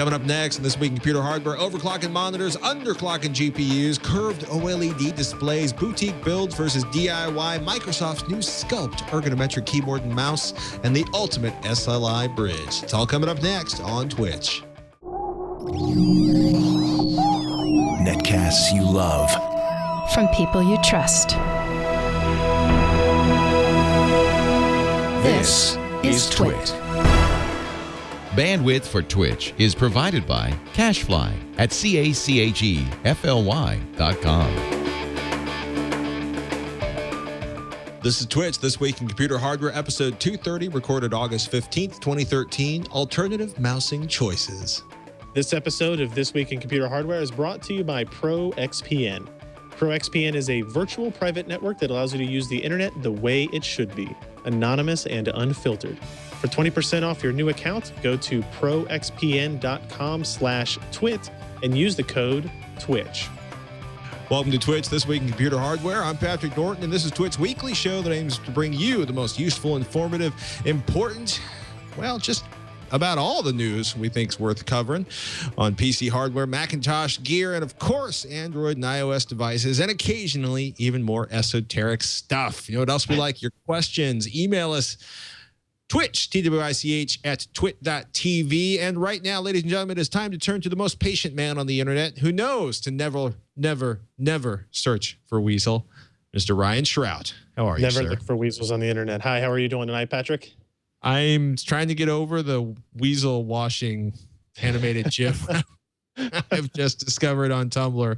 Coming up next in This Week in Computer Hardware, overclocking monitors, underclocking GPUs, curved OLED displays, boutique builds versus DIY, Microsoft's new Scuplt ergonometric keyboard and mouse, and the ultimate SLI bridge. It's all coming up next on Twitch. Netcasts you love. From people you trust. This is Twit. Bandwidth for Twitch is provided by CacheFly at CACHEFLY.com. This is Twitch, This Week in Computer Hardware, episode 230, recorded August 15th, 2013, Alternative Mousing Choices. This episode of This Week in Computer Hardware is brought to you by ProXPN. ProXPN is a virtual private network that allows you to use the internet the way it should be, anonymous and unfiltered. For 20% off your new account, go to proxpn.com/twit and use the code TWITCH. Welcome to Twitch, This Week in Computer Hardware. I'm Patrick Norton, and this is Twitch's weekly show that aims to bring you the most useful, informative, important, well, just about all the news we think is worth covering on PC hardware, Macintosh gear, and of course, Android and iOS devices, and occasionally even more esoteric stuff. You know what else we like? Your questions. Email us. Twitch, TWICH at twit.tv. And right now, ladies and gentlemen, it is time to turn to the most patient man on the internet who knows to never, never, never search for Weasel, Mr. Ryan Shrout. How are you, sir? Never look for weasels on the internet. Hi, how are you doing tonight, Patrick? I'm trying to get over the weasel washing animated GIF I've just discovered on Tumblr.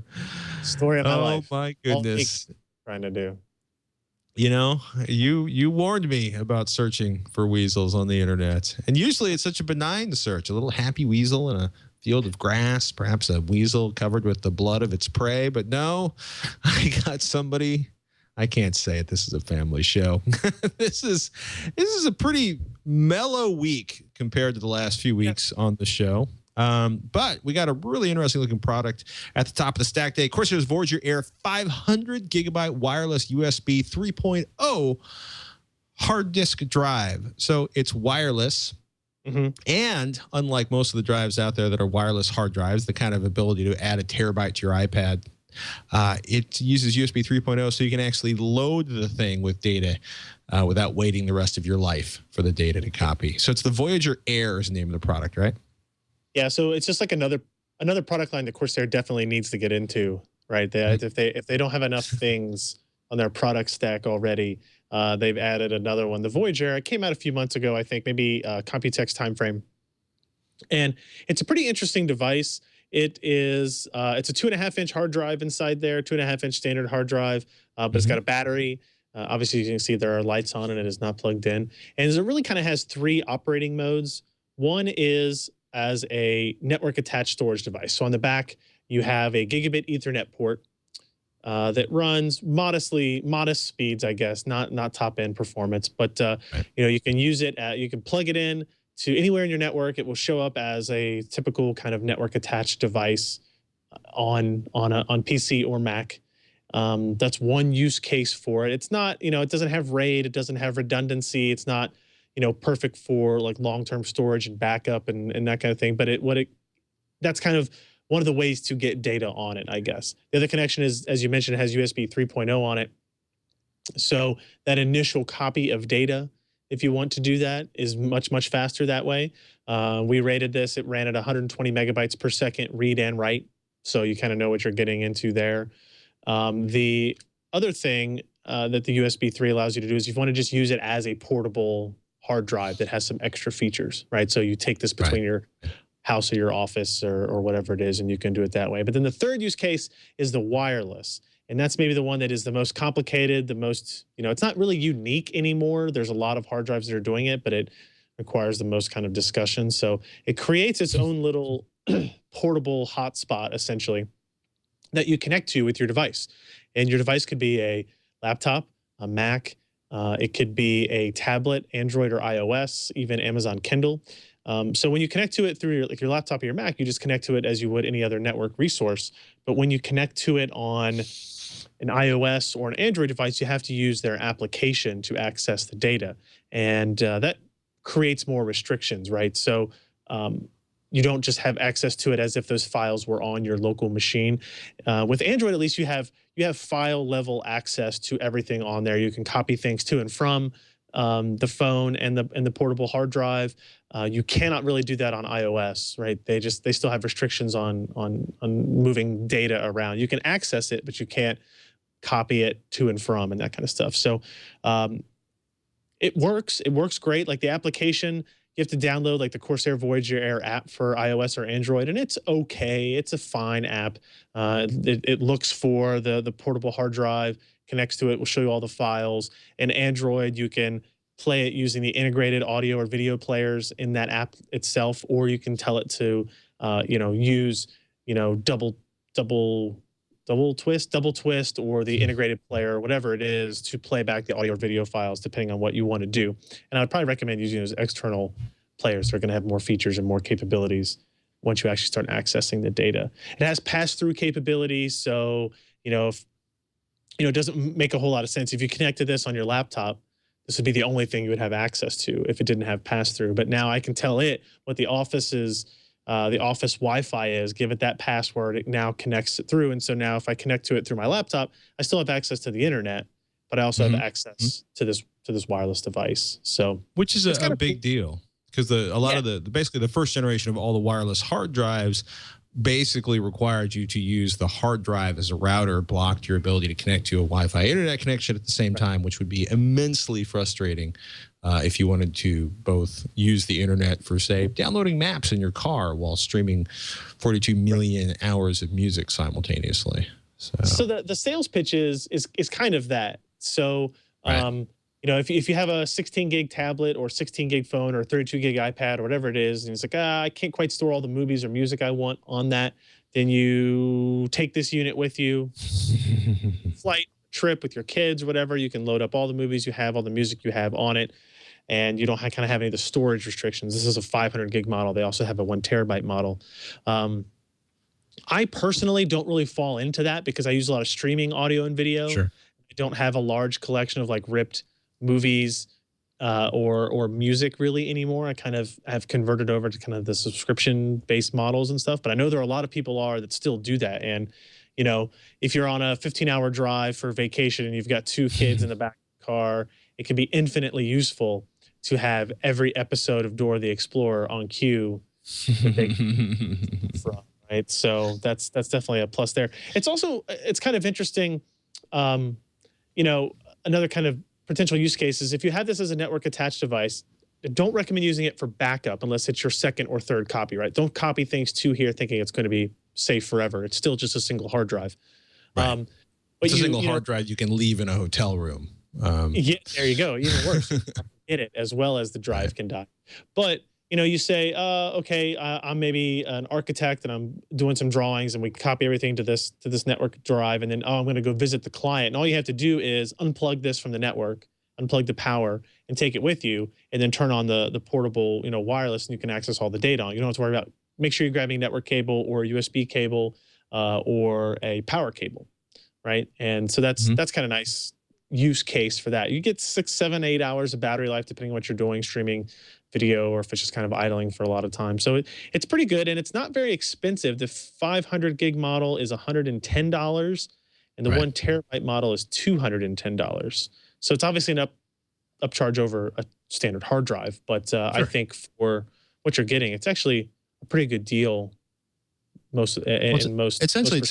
Story of my life. Oh, my goodness. Trying to do. You know, you warned me about searching for weasels on the internet. And usually it's such a benign search, a little happy weasel in a field of grass, perhaps a weasel covered with the blood of its prey. But no, I got somebody, I can't say it. This is a family show. This is a pretty mellow week compared to the last few weeks on the show. But we got a really interesting looking product at the top of the stack today. Corsair's Voyager Air 500 gigabyte wireless USB 3.0 hard disk drive. So it's wireless. And unlike most of the drives out there that are wireless hard drives, the kind of ability to add a terabyte to your iPad, it uses USB 3.0, so you can actually load the thing with data without waiting the rest of your life for the data to copy. So it's the Voyager Air is the name of the product, right? Yeah, so it's just like another product line that Corsair definitely needs to get into, right? If they don't have enough things on their product stack already, they've added another one. The Voyager, it came out a few months ago, I think, maybe Computex timeframe. And it's a pretty interesting device. It is it's a 2.5-inch hard drive inside there, 2.5-inch standard hard drive, but it's got a battery. Obviously, you can see there are lights on and it is not plugged in. And it really kind of has three operating modes. One is as a network attached storage device. So on the back, you have a gigabit Ethernet port that runs modest speeds, I guess, not top end performance, but you know, you can use it. You can plug it in to anywhere in your network. It will show up as a typical kind of network attached device on PC or Mac. That's one use case for it. It's not, you know, it doesn't have RAID, it doesn't have redundancy, it's not, you know, perfect for like long-term storage and backup and that kind of thing. But that's kind of one of the ways to get data on it, I guess. The other connection is, as you mentioned, it has USB 3.0 on it. So that initial copy of data, if you want to do that, is much, much faster that way. We rated this, it ran at 120 megabytes per second read and write. So you kind of know what you're getting into there. The other thing that the USB 3 allows you to do is if you want to just use it as a portable hard drive that has some extra features, right? So you take this between your house or your office or whatever it is, and you can do it that way. But then the third use case is the wireless. And that's maybe the one that is the most complicated, the most, you know, it's not really unique anymore. There's a lot of hard drives that are doing it, but it requires the most kind of discussion. So it creates its own little portable hotspot, essentially, that you connect to with your device. And your device could be a laptop, a Mac, it could be a tablet, Android or iOS, even Amazon Kindle. So when you connect to it through your laptop or your Mac, you just connect to it as you would any other network resource. But when you connect to it on an iOS or an Android device, you have to use their application to access the data. And that creates more restrictions, right? So you don't just have access to it as if those files were on your local machine. With Android, at least you have file level access to everything on there. You can copy things to and from the phone and the portable hard drive. You cannot really do that on iOS, right? They still have restrictions on moving data around. You can access it, but you can't copy it to and from and that kind of stuff. So it works. It works great. Like the application, you have to download like the Corsair Voyager Air app for iOS or Android, and it's okay. It's a fine app. It looks for the portable hard drive, connects to it, will show you all the files. In Android, you can play it using the integrated audio or video players in that app itself, or you can tell it to, use, double twist, or the integrated player, whatever it is, to play back the audio or video files, depending on what you want to do. And I'd probably recommend using those external players. They're going to have more features and more capabilities once you actually start accessing the data. It has pass-through capabilities, so if it doesn't make a whole lot of sense if you connected this on your laptop. This would be the only thing you would have access to if it didn't have pass-through. But now I can tell it what the office Wi-Fi is, give it that password, it now connects it through. And so now if I connect to it through my laptop, I still have access to the internet, but I also have access to this wireless device. So which is a big deal, because a lot of basically the first generation of all the wireless hard drives basically required you to use the hard drive as a router, blocked your ability to connect to a Wi-Fi internet connection at the same time, which would be immensely frustrating if you wanted to both use the internet for, say, downloading maps in your car while streaming 42 million hours of music simultaneously. So the sales pitch is kind of that. So if you have a 16 gig tablet or 16 gig phone or 32 gig iPad or whatever it is, and it's like, I can't quite store all the movies or music I want on that, then you take this unit with you, flight, trip with your kids, whatever. You can load up all the movies you have, all the music you have on it, and you don't kind of have any of the storage restrictions. This is a 500 gig model. They also have a 1 terabyte model. I personally don't really fall into that because I use a lot of streaming audio and video. Sure. I don't have a large collection of like ripped movies or music really anymore. I kind of have converted over to kind of the subscription-based models and stuff. But I know there are a lot of people that still do that. And if you're on a 15-hour drive for vacation and you've got 2 kids in the back of the car, it can be infinitely useful to have every episode of Dora the Explorer on cue. Right, so that's definitely a plus there. It's kind of interesting. Another kind of potential use case is if you have this as a network attached device, don't recommend using it for backup unless it's your second or third copy, right? Don't copy things to here thinking it's going to be safe forever. It's still just a single hard drive. Right. But it's a single hard drive you can leave in a hotel room. Yeah, there you go. Even worse, hit it as well as the drive can die. But you say, okay, I'm maybe an architect and I'm doing some drawings, and we copy everything to this network drive, and then I'm going to go visit the client, and all you have to do is unplug this from the network, unplug the power, and take it with you, and then turn on the portable wireless, and you can access all the data on. You don't have to worry about. Make sure you're grabbing network cable or a USB cable or a power cable, right? And so that's kind of nice use case for that. You get 6, 7, 8 hours of battery life depending on what you're doing, streaming video, or if it's just kind of idling for a lot of time. So it's pretty good, and it's not very expensive. The 500 gig model is $110, and the 1 terabyte model is $210. So it's obviously an upcharge over a standard hard drive, but I think for what you're getting, it's actually a pretty good deal. Essentially,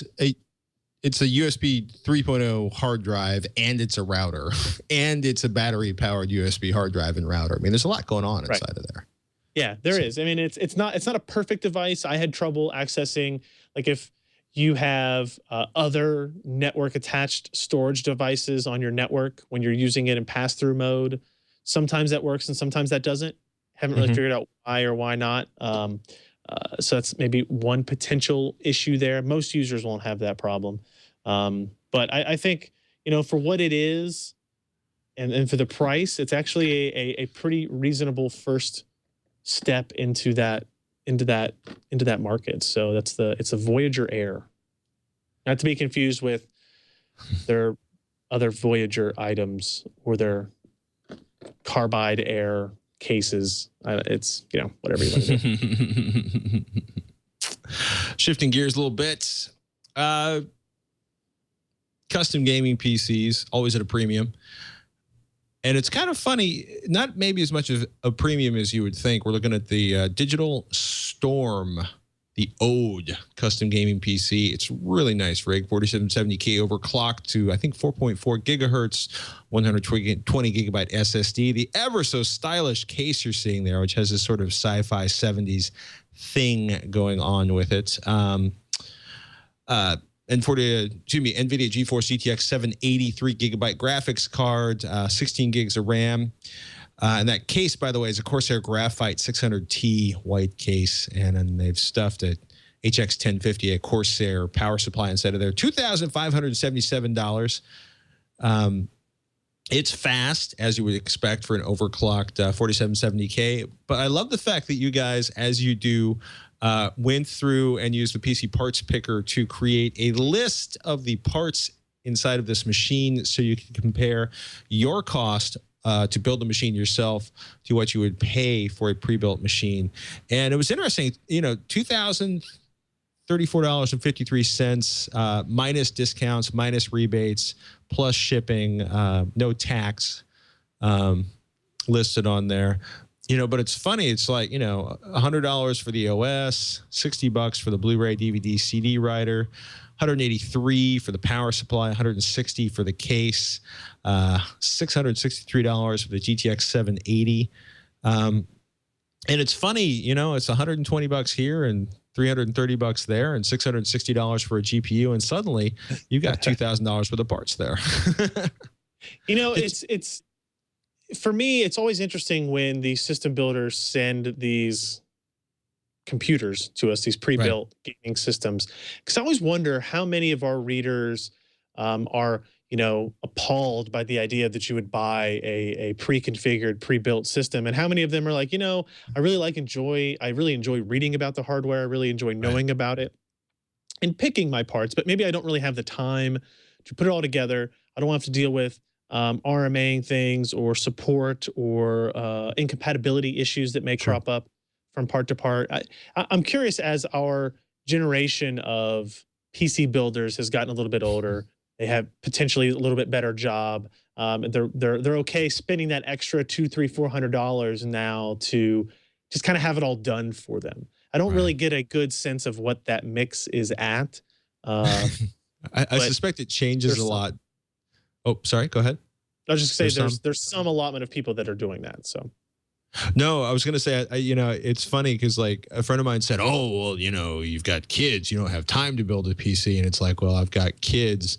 it's a USB 3.0 hard drive, and it's a router, and it's a battery-powered USB hard drive and router. I mean, there's a lot going on inside of there. Yeah, there is. I mean, it's not a perfect device. I had trouble accessing, like if you have other network-attached storage devices on your network when you're using it in pass-through mode. Sometimes that works, and sometimes that doesn't. Haven't really figured out why or why not. So that's maybe one potential issue there. Most users won't have that problem. But I think, for what it is and for the price, it's actually a pretty reasonable first step into that market. So it's a Voyager Air. Not to be confused with their other Voyager items or their Carbide Air cases. It's, you know, whatever you want to do. Shifting gears a little bit. Custom gaming PCs, always at a premium. And it's kind of funny, not maybe as much of a premium as you would think. We're looking at the Digital Storm, the OLED custom gaming PC. It's really nice rig, 4770K overclocked to, I think, 4.4 gigahertz, 120 gigabyte SSD. The ever so stylish case you're seeing there, which has this sort of sci-fi 70s thing going on with it. NVIDIA GeForce GTX 783 gigabyte graphics card, 16 gigs of RAM. And that case, by the way, is a Corsair Graphite 600T white case. And then they've stuffed a HX 1050, a Corsair power supply inside of there. $2,577. It's fast, as you would expect for an overclocked 4770K. But I love the fact that you guys, as you do, went through and used the PC parts picker to create a list of the parts inside of this machine so you can compare your cost to build the machine yourself to what you would pay for a pre-built machine. And it was interesting, you know, $2,034.53 minus discounts, minus rebates, plus shipping, no tax listed on there. You know, but it's funny. It's like, you know, $100 for the OS, $60 for the Blu-ray, DVD, CD writer, $183 for the power supply, $160 for the case, $663 for the GTX 780. And it's funny, you know, it's $120 here and $330 there and $660 for a GPU. And suddenly you got $2,000 worth of parts there. You know, it's for me, it's always interesting when the system builders send these computers to us, these pre-built gaming systems, because I always wonder how many of our readers are, you know, appalled by the idea that you would buy a pre-configured, pre-built system, and how many of them are like, you know, I really enjoy reading about the hardware, I really enjoy knowing about it and picking my parts, but maybe I don't really have the time to put it all together. I don't have to deal with RMAing things or support or incompatibility issues that may crop up from part to part. I'm curious, as our generation of PC builders has gotten a little bit older, they have potentially a little bit better job. They're okay spending that extra $200, $300, $400 now to just kind of have it all done for them. I don't really get a good sense of what that mix is at. I suspect it changes a lot. Oh, sorry. Go ahead. I was just going to say there's some allotment of people that are doing that. So. No, I was going to say, you know, it's funny because like a friend of mine said, oh, well, you know, you've got kids, you don't have time to build a PC. And it's like, well, I've got kids,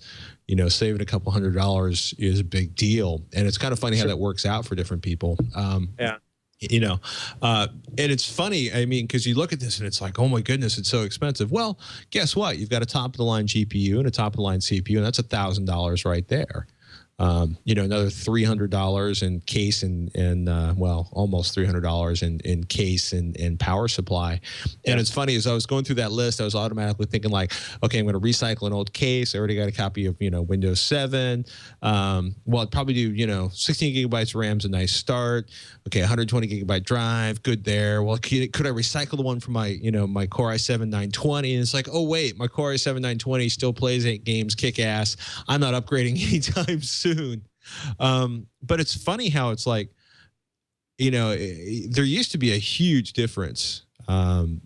you know, saving a couple $100 is a big deal. And it's kind of funny how that works out for different people. Yeah. You know, and it's funny, I mean, because you look at this and it's like, oh my goodness, it's so expensive. Well, guess what? You've got a top of the line GPU and a top of the line CPU, and that's $1,000 right there. You know, another $300 in case and well, almost $300 in case and power supply. And it's funny, as I was going through that list, I was automatically thinking like, okay, I'm going to recycle an old case. I already got a copy of, you know, Windows 7. Well, I'd probably do, you know, 16 gigabytes of RAM's a nice start. Okay, 120 gigabyte drive, good there. Well, could I recycle the one from my, you know, my Core i7-920? And it's like, oh wait, my Core i7-920 still plays 8 games, kick ass. I'm not upgrading anytime soon. But it's funny how it's like, you know, there used to be a huge difference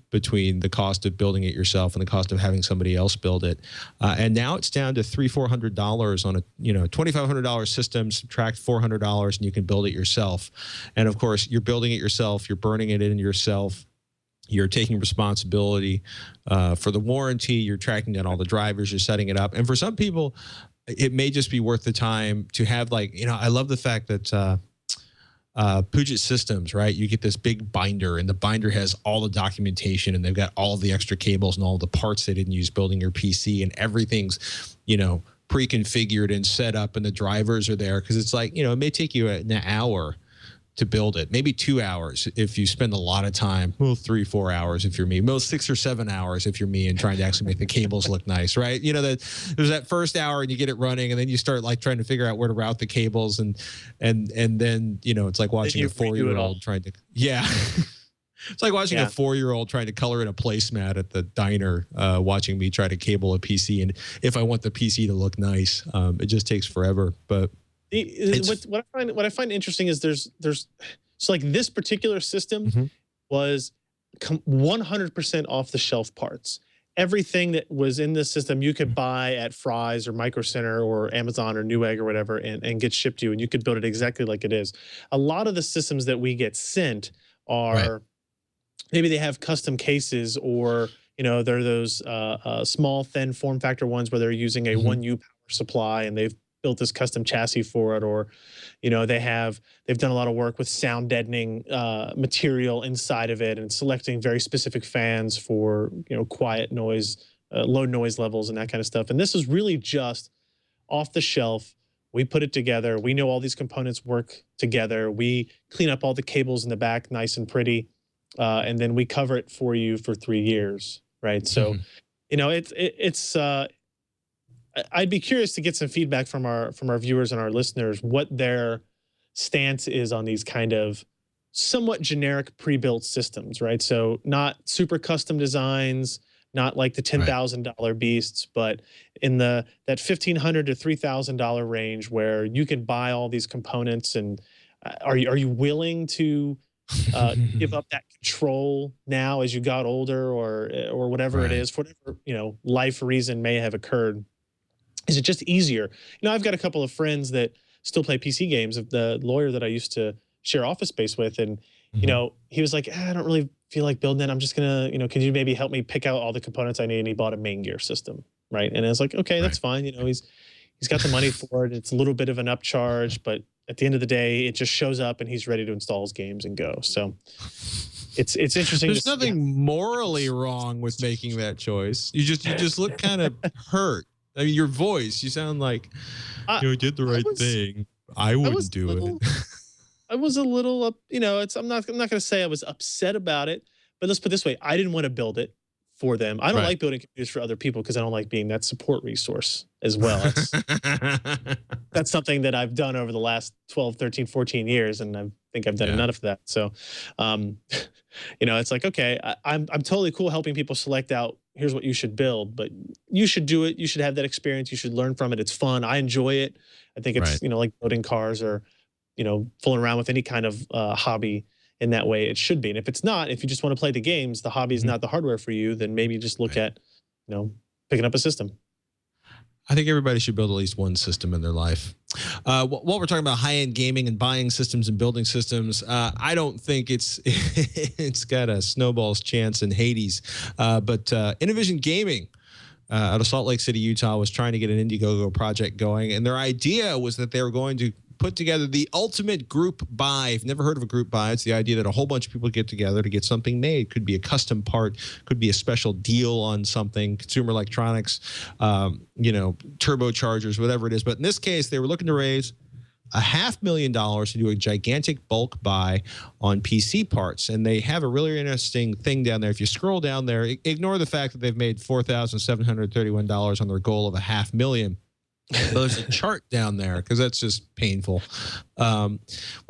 between the cost of building it yourself and the cost of having somebody else build it. And now it's down to $300-$400 on a, you know, $2,500 system, subtract $400 and you can build it yourself. And of course, you're building it yourself, you're burning it in yourself. You're taking responsibility for the warranty. You're tracking down all the drivers. You're setting it up. And for some people, it may just be worth the time to have, like, you know, I love the fact that Puget Systems, right? You get this big binder, and the binder has all the documentation, and they've got all the extra cables and all the parts they didn't use building your PC, and everything's, you know, pre-configured and set up, and the drivers are there, because it's like, you know, it may take you an hour to build it. Maybe 2 hours if you spend a lot of time. Well, 3-4 hours if you're me. Most 6 or 7 hours if you're me, and trying to actually make the cables look nice, right? You know, that there's that first hour and you get it running, and then you start like trying to figure out where to route the cables, and then you know, it's like watching a 4-year-old trying to It's like watching a 4-year-old trying to color in a placemat at the diner, watching me try to cable a PC. And if I want the PC to look nice, it just takes forever. But what I find interesting is there's so like this particular system was 100% off the shelf parts. Everything that was in this system you could buy at Fry's or Micro Center or Amazon or Newegg or whatever, and get shipped to you, and you could build it exactly like it is. A lot of the systems that we get sent are maybe they have custom cases, or you know, they're those small thin form factor ones where they're using a 1U power supply and they've built this custom chassis for it, or you know, they've done a lot of work with sound deadening material inside of it and selecting very specific fans for, you know, quiet noise, low noise levels and that kind of stuff. And this is really just off the shelf. We put it together. We know all these components work together. We clean up all the cables in the back nice and pretty, and then we cover it for you for 3 years, right? So, you know, it's I'd be curious to get some feedback from our viewers and our listeners, what their stance is on these kind of somewhat generic pre-built systems, right? So not super custom designs, not like the $10,000 beasts, but in that $1,500 to $3,000 range, where you can buy all these components. And are you willing to give up that control now as you got older, or whatever it is, for whatever, you know, life reason may have occurred? Is it just easier? You know, I've got a couple of friends that still play PC games. Of the lawyer that I used to share office space with, and you know, he was like, I don't really feel like building it. I'm just gonna, you know, can you maybe help me pick out all the components I need? And he bought a main gear system, right? And I was like, okay, that's fine. You know, he's got the money for it. It's a little bit of an upcharge, but at the end of the day, it just shows up and he's ready to install his games and go. So it's interesting. There's nothing morally wrong with making that choice. You just look kind of hurt. I mean, your voice, you sound like you did the right thing. I wouldn't do it. I was a little you know, I'm not going to say I was upset about it, but let's put it this way. I didn't want to build it for them. I don't like building computers for other people because I don't like being that support resource as well. That's something that I've done over the last 12, 13, 14 years, and I think I've done enough of that. So, you know, it's like, okay, I'm totally cool helping people select out, here's what you should build, but you should do it. You should have that experience. You should learn from it. It's fun. I enjoy it. I think it's, you know, like building cars, or, you know, fooling around with any kind of hobby in that way. It should be. And if it's not, if you just want to play the games, the hobby is not the hardware for you, then maybe just look at, you know, picking up a system. I think everybody should build at least one system in their life. While we're talking about high-end gaming and buying systems and building systems, I don't think it's got a snowball's chance in Hades. But Innovision Gaming out of Salt Lake City, Utah, was trying to get an Indiegogo project going, and their idea was that they were going to put together the ultimate group buy. If you've never heard of a group buy, it's the idea that a whole bunch of people get together to get something made. Could be a custom part, could be a special deal on something, consumer electronics, you know, turbochargers, whatever it is. But in this case, they were looking to raise $500,000 to do a gigantic bulk buy on PC parts. And they have a really interesting thing down there. If you scroll down there, ignore the fact that they've made $4,731 on their goal of $500,000. There's a chart down there, because that's just painful, where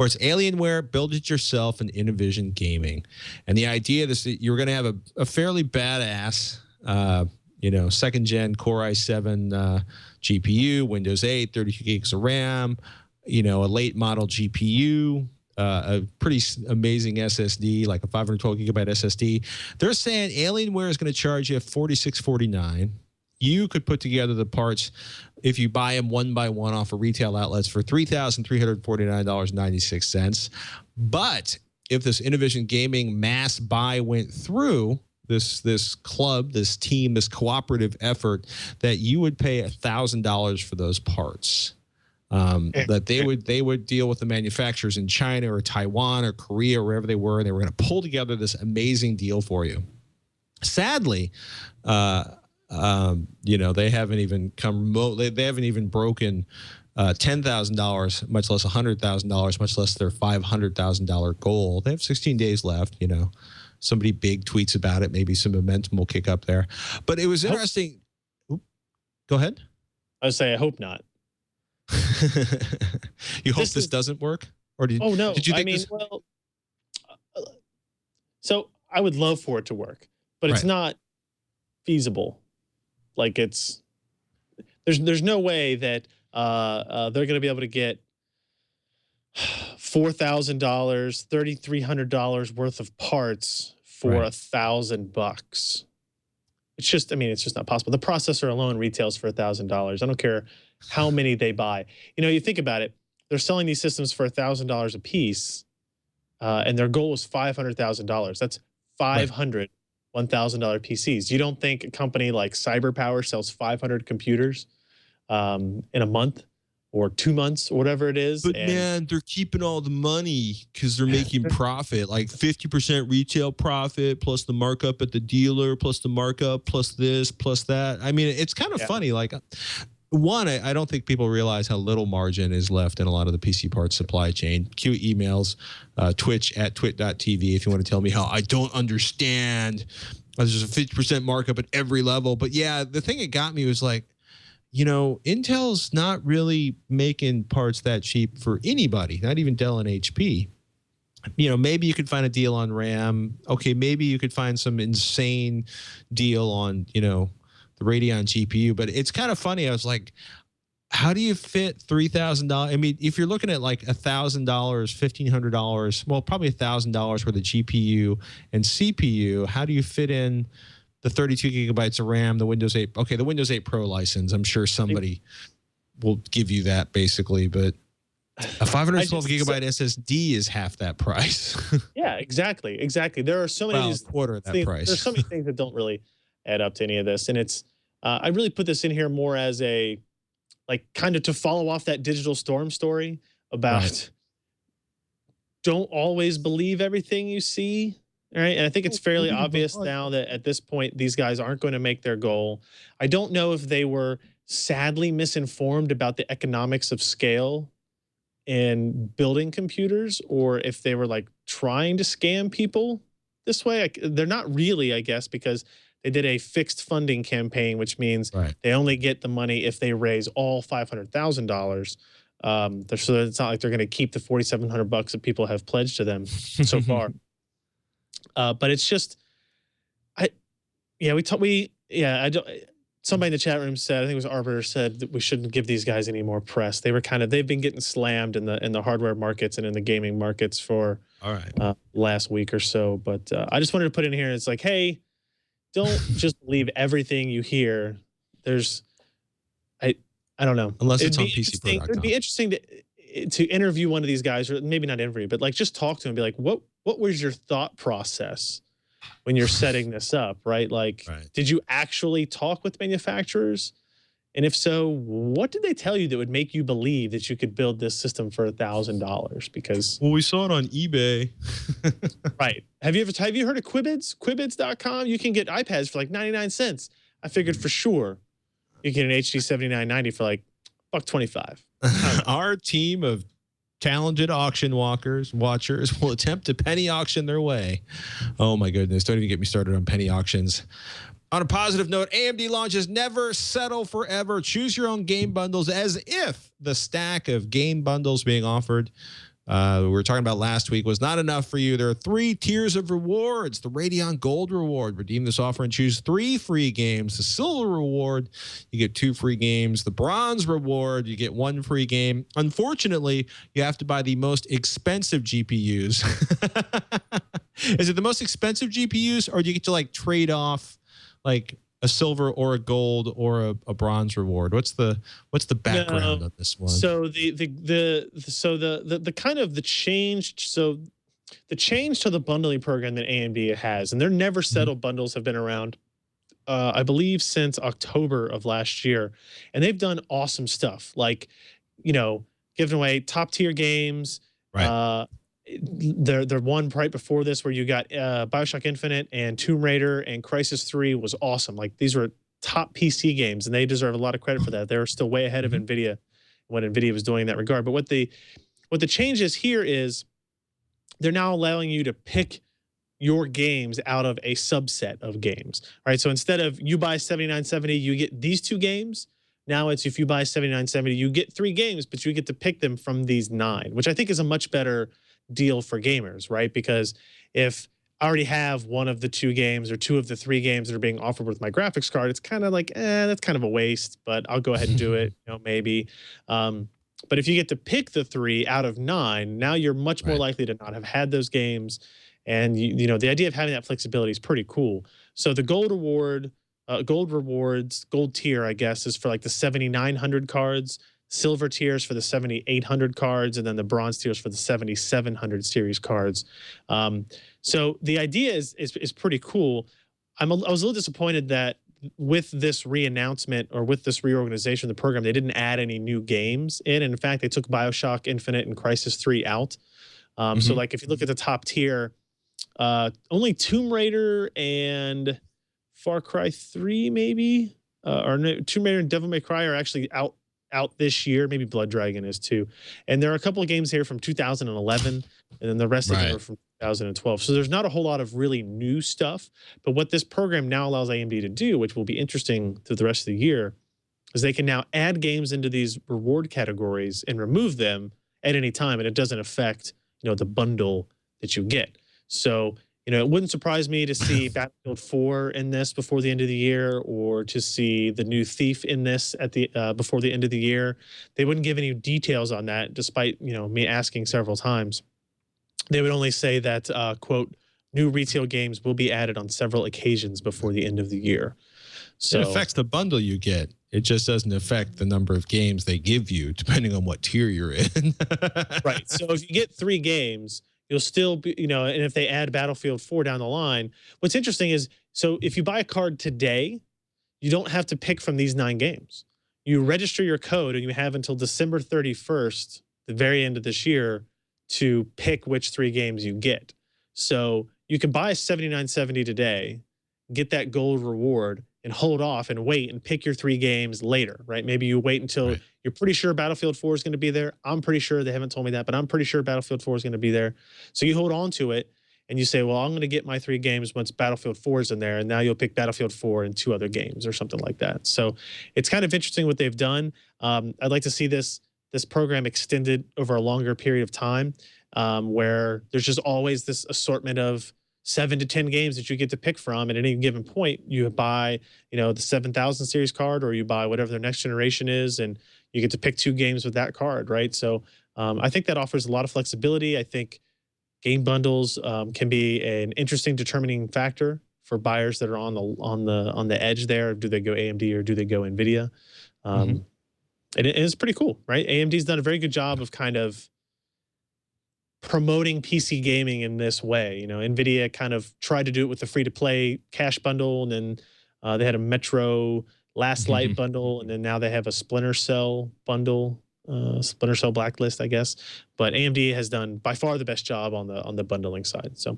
it's Alienware, build it yourself, and Innovision Gaming. And the idea is that you're going to have a fairly badass, you know, second-gen Core i7 GPU, Windows 8, 32 gigs of RAM, you know, a late model GPU, a pretty amazing SSD, like a 512 gigabyte SSD. They're saying Alienware is going to charge you $46.49. You could put together the parts if you buy them one by one off of retail outlets for $3,349.96. But if this Innovision Gaming mass buy went through, this club, this team, this cooperative effort, that you would pay $1,000 for those parts. That they would deal with the manufacturers in China or Taiwan or Korea or wherever they were, and they were going to pull together this amazing deal for you. Sadly, you know, they haven't even come remote. They haven't even broken $10,000, much less $100,000, much less their $500,000 goal. They have 16 days left. You know, somebody big tweets about it. Maybe some momentum will kick up there. But it was interesting. Go ahead. I would say I hope not. You hope this doesn't work, or did? Oh no! Did you think I mean, well, so I would love for it to work, but it's not feasible. Like there's no way that they're going to be able to get $4,000, $3,300 worth of parts for $1,000. It's just, I mean, it's just not possible. The processor alone retails for $1,000. I don't care how many they buy. You know, you think about it, they're selling these systems for $1,000 a piece, and their goal is $500,000. That's 500 $1,000 PCs. You don't think a company like CyberPower sells 500 computers in a month or 2 months or whatever it is? But man, they're keeping all the money because they're making profit, like 50% retail profit plus the markup at the dealer plus the markup plus this plus that. I mean, it's kind of funny. Like, one, I don't think people realize how little margin is left in a lot of the PC parts supply chain. Cue emails, Twitch at twit.tv if you want to tell me how I don't understand. There's a 50% markup at every level. But yeah, the thing that got me was like, you know, Intel's not really making parts that cheap for anybody, not even Dell and HP. You know, maybe you could find a deal on RAM. Okay, maybe you could find some insane deal on, you know, the Radeon GPU. But it's kind of funny. I was like, how do you fit $3,000? I mean, if you're looking at like $1,000, $1,500, well, probably $1,000 for the GPU and CPU, how do you fit in the 32 gigabytes of RAM, the Windows 8? Okay, the Windows 8 Pro license. I'm sure somebody will give you that basically, but a 512 gigabyte SSD is half that price. Yeah, exactly. There are so many quarter of that price. There's so many things that don't really add up to any of this, and it's I really put this in here more as a like kind of to follow off that Digital Storm story about don't always believe everything you see. All right. And I think it's fairly obvious now that at this point, these guys aren't going to make their goal. I don't know if they were sadly misinformed about the economics of scale in building computers or if they were like trying to scam people this way. They're not really, I guess, because they did a fixed funding campaign, which means they only get the money if they raise all $500,000. So it's not like they're going to keep the $4,700 that people have pledged to them so far. But it's just, somebody in the chat room said, I think it was Arbiter said that we shouldn't give these guys any more press. They've been getting slammed in the hardware markets and in the gaming markets for last week or so. But I just wanted to put in here, it's like, hey, don't just believe everything you hear. I don't know. Unless it's on PCPro.com. It would be interesting to interview one of these guys, or maybe not interview, but like just talk to him and be like, what was your thought process when you're setting this up, right? Like, did you actually talk with manufacturers? And if so, what did they tell you that would make you believe that you could build this system for $1,000? Because we saw it on eBay. Have you heard of Quibids? Quibids.com. You can get iPads for like 99 cents. I figured for sure you get an HD 7990 for like $1.25. Our team of talented auction watchers will attempt to penny auction their way. Oh my goodness. Don't even get me started on penny auctions. On a positive note, AMD launches never settle forever. Choose your own game bundles as if the stack of game bundles being offered we were talking about last week was not enough for you. There are 3 tiers of rewards. The Radeon Gold reward. Redeem this offer and choose 3 free games. The Silver reward, you get 2 free games. The Bronze reward, you get 1 free game. Unfortunately, you have to buy the most expensive GPUs. Is it the most expensive GPUs, or do you get to like trade off like a silver or a gold or a bronze reward? What's the background of this one? So the kind of the change. So the change to the bundling program that AMD has, and their never settle bundles have been around, I believe, since October of last year, and they've done awesome stuff, like, you know, giving away top tier games. They're one right before this where you got BioShock Infinite and Tomb Raider and Crysis 3 was awesome. Like, these were top PC games, and they deserve a lot of credit for that. They're still way ahead of NVIDIA what NVIDIA was doing in that regard. But what the change is here is they're now allowing you to pick your games out of a subset of games, right? So instead of you buy 7970, you get these 2 games. Now it's if you buy 7970, you get 3 games, but you get to pick them from these 9, which I think is a much better deal for gamers, right? Because if I already have one of the 2 games or 2 of the 3 games that are being offered with my graphics card, it's kind of like, that's kind of a waste, but I'll go ahead and do it, maybe. But if you get to pick the 3 out of 9, now you're much more likely to not have had those games. And the idea of having that flexibility is pretty cool. So the gold rewards, gold tier, I guess, is for like the 7,900 cards. Silver tiers for the 7,800 cards, and then the bronze tiers for the 7,700 series cards. So the idea is pretty cool. I was a little disappointed that with this reannouncement or with this reorganization of the program, they didn't add any new games in. And in fact, they took BioShock Infinite and Crysis 3 out. So like if you look at the top tier, only Tomb Raider and Far Cry 3 maybe, or no, Tomb Raider and Devil May Cry are actually out this year. Maybe Blood Dragon is too. And there are a couple of games here from 2011, and then the rest of them are from 2012. So there's not a whole lot of really new stuff. But what this program now allows AMD to do, which will be interesting through the rest of the year, is they can now add games into these reward categories and remove them at any time, and it doesn't affect the bundle that you get. So it wouldn't surprise me to see Battlefield 4 in this before the end of the year, or to see the new Thief in this at the before the end of the year. They wouldn't give any details on that, despite me asking several times. They would only say that quote, new retail games will be added on several occasions before the end of the year. So it affects the bundle you get. It just doesn't affect the number of games they give you, depending on what tier you're in. Right. So if you get 3 games, you'll still be, and if they add Battlefield 4 down the line, what's interesting is, so if you buy a card today, you don't have to pick from these 9 games. You register your code and you have until December 31st, the very end of this year, to pick which 3 games you get. So you can buy a 7970 today, get that gold reward, and hold off and wait and pick your 3 games later, right? Maybe you wait until you're pretty sure Battlefield 4 is going to be there. I'm pretty sure, they haven't told me that, but I'm pretty sure Battlefield 4 is going to be there. So you hold on to it and you say, well, I'm going to get my 3 games once Battlefield 4 is in there. And now you'll pick Battlefield 4 and 2 other games or something like that. So it's kind of interesting what they've done. I'd like to see this program extended over a longer period of time, where there's just always this assortment of 7 to 10 games that you get to pick from. At any given point, you buy, the 7000 series card, or you buy whatever their next generation is, and you get to pick 2 games with that card, right? So I think that offers a lot of flexibility. I think game bundles can be an interesting determining factor for buyers that are on the edge there. Do they go AMD or do they go NVIDIA? And it is pretty cool, right? AMD's done a very good job of kind of promoting PC gaming in this way. NVIDIA kind of tried to do it with the free-to-play cash bundle, and then they had a Metro Last Light bundle, and then now they have a Splinter Cell bundle, Splinter Cell Blacklist, I guess. But AMD has done by far the best job on the bundling side. So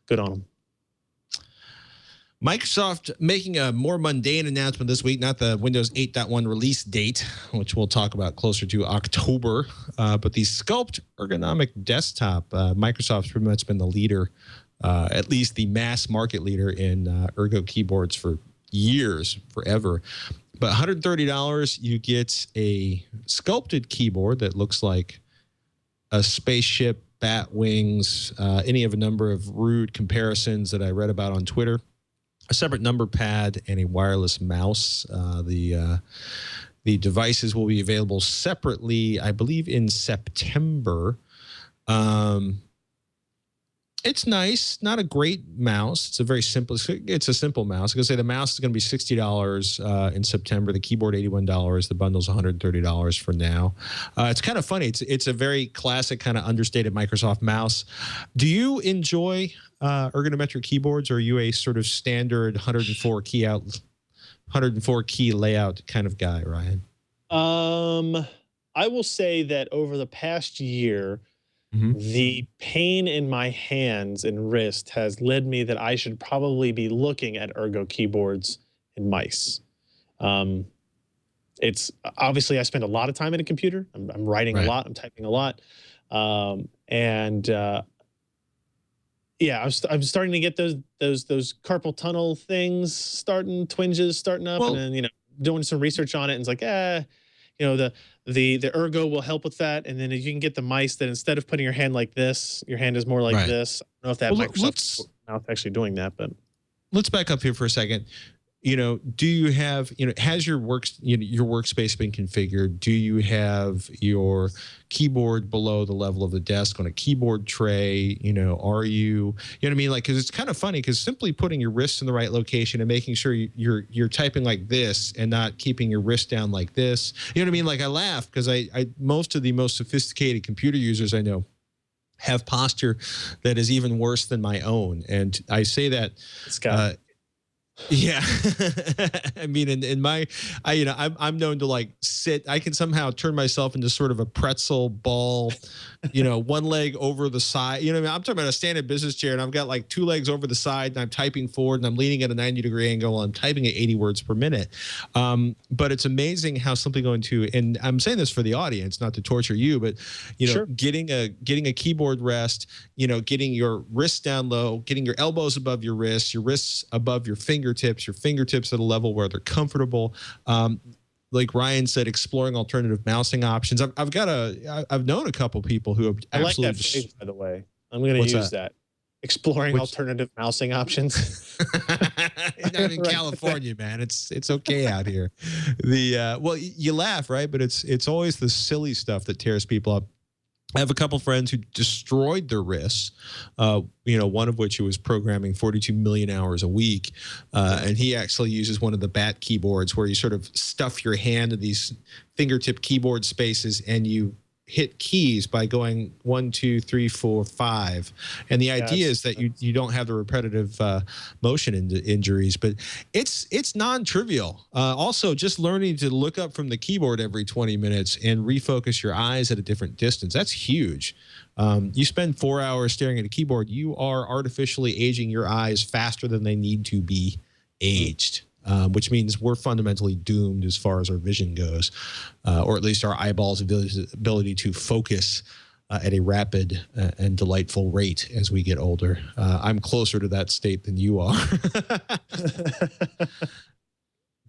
good on them. Microsoft making a more mundane announcement this week, not the Windows 8.1 release date, which we'll talk about closer to October, but the Scuplt ergonomic desktop. Microsoft's pretty much been the leader, at least the mass market leader in ergo keyboards for years, forever. But $130, you get a sculpted keyboard that looks like a spaceship, bat wings, any of a number of rude comparisons that I read about on Twitter. A separate number pad and a wireless mouse. The devices will be available separately, I believe, in September. It's nice, not a great mouse. It's a very simple. It's a simple mouse. I was gonna say the mouse is gonna be $60 in September. The keyboard $81. The bundle's $130 for now. It's kind of funny. It's a very classic kind of understated Microsoft mouse. Do you enjoy ergonometric keyboards, or are you a sort of standard 104 key layout kind of guy, Ryan? I will say that over the past year, the pain in my hands and wrist has led me that I should probably be looking at ergo keyboards and mice. it's obviously I spend a lot of time in a computer. I'm writing a lot. I'm typing a lot, yeah, I'm starting to get those carpal tunnel things twinges starting up, and then doing some research on it, and it's like, the ergo will help with that, and then you can get the mice that instead of putting your hand like this, your hand is more like this. I don't know if that Microsoft Mouth actually doing that, but let's back up here for a second. Do you have, has your your workspace been configured? Do you have your keyboard below the level of the desk on a keyboard tray? Are you, what I mean? Like, because it's kind of funny, because simply putting your wrists in the right location and making sure you're typing like this and not keeping your wrist down like this. You know what I mean? Like, I laugh because most of the most sophisticated computer users I know have posture that is even worse than my own. And I say that, yeah. I mean, I'm known to like sit. I can somehow turn myself into sort of a pretzel ball, one leg over the side. You know what I mean? I'm talking about a standard business chair, and I've got like 2 legs over the side, and I'm typing forward, and I'm leaning at a 90-degree angle. And I'm typing at 80 words per minute. But it's amazing how simply going to, and I'm saying this for the audience, not to torture you, but getting a keyboard rest, getting your wrists down low, getting your elbows above your wrists above your fingertips at a level where they're comfortable. Like Ryan said, exploring alternative mousing options. I've known a couple people who have absolutely. I like that phrase, by the way. I'm going to use that. Exploring alternative mousing options. I'm in California, man. It's okay out here. Well, you laugh, right? But it's always the silly stuff that tears people up. I have a couple friends who destroyed their wrists, one of which who was programming 42 million hours a week. And he actually uses one of the BAT keyboards where you sort of stuff your hand in these fingertip keyboard spaces and you hit keys by going 1, 2, 3, 4, 5. And the idea is that you don't have the repetitive motion injuries, but it's non-trivial. Also, just learning to look up from the keyboard every 20 minutes and refocus your eyes at a different distance. That's huge. You spend 4 hours staring at a keyboard, you are artificially aging your eyes faster than they need to be aged. Which means we're fundamentally doomed as far as our vision goes, or at least our eyeballs' ability to focus at a rapid and delightful rate as we get older. I'm closer to that state than you are.